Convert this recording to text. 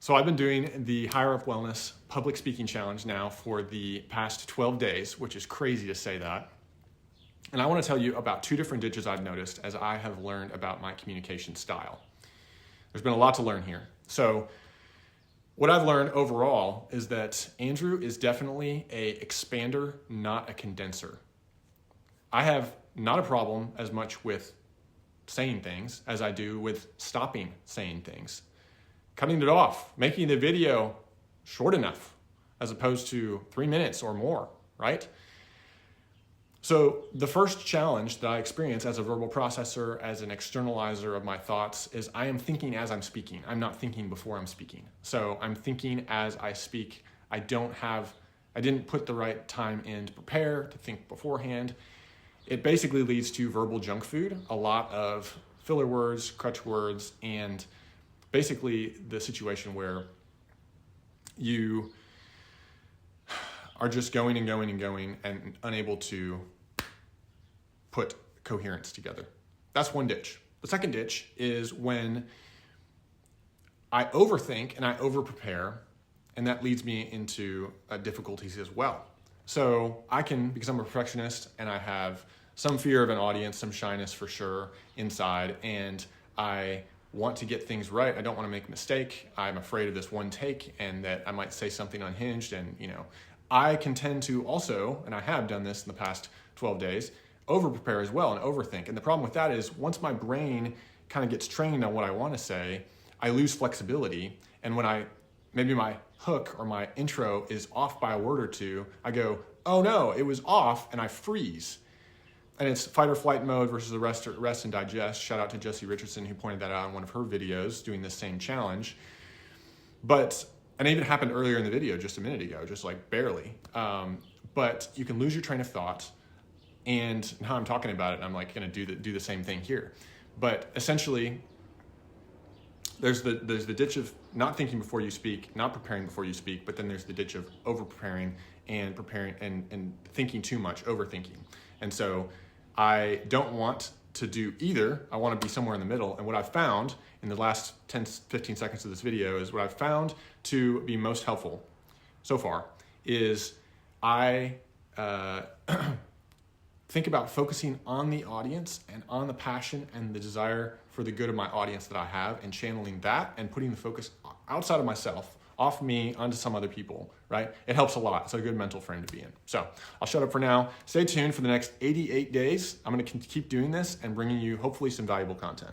So I've been doing the Higher Up Wellness Public Speaking Challenge now for the past 12 days, which is crazy to say that. And I want to tell you about two different ditches I've noticed as I have learned about my communication style. There's been a lot to learn here. So what I've learned overall is that Andrew is definitely an expander, not a condenser. I have not a problem as much with saying things as I do with stopping saying things. Cutting it off, making the video short enough as opposed to 3 minutes or more, right? So the first challenge that I experience as a verbal processor, as an externalizer of my thoughts, is I am thinking as I'm speaking. I'm not thinking before I'm speaking. So I'm thinking as I speak. I didn't put the right time in to prepare, to think beforehand. It basically leads to verbal junk food, a lot of filler words, crutch words, and basically the situation where you are just going and going and going and unable to put coherence together. That's one ditch. The second ditch is when I overthink and I overprepare, and that leads me into difficulties as well. So I can, because I'm a perfectionist and I have some fear of an audience, some shyness for sure inside, and I want to get things right. I don't want to make a mistake. I'm afraid of this one take and that I might say something unhinged. And, I can tend to also, and I have done this in the past 12 days, over-prepare as well and overthink. And the problem with that is once my brain kind of gets trained on what I want to say, I lose flexibility. And when maybe my hook or my intro is off by a word or two, I go, oh no, it was off, and I freeze. And it's fight or flight mode versus the rest and digest. Shout out to Jessie Richardson, who pointed that out in one of her videos doing this same challenge. And it even happened earlier in the video just a minute ago, just like barely. But you can lose your train of thought. And now I'm talking about it, and I'm like going to do the same thing here. But essentially, there's the ditch of not thinking before you speak, not preparing before you speak, but then there's the ditch of over preparing and preparing and thinking too much, overthinking. And so I don't want to do either. I want to be somewhere in the middle. And what I've found in the last 10, 15 seconds of this video is what I've found to be most helpful so far is I think about focusing on the audience and on the passion and the desire for the good of my audience that I have, and channeling that and putting the focus outside of myself, off me, onto some other people, right? It helps a lot. It's a good mental frame to be in. So I'll shut up for now. Stay tuned for the next 88 days. I'm going to keep doing this and bringing you hopefully some valuable content.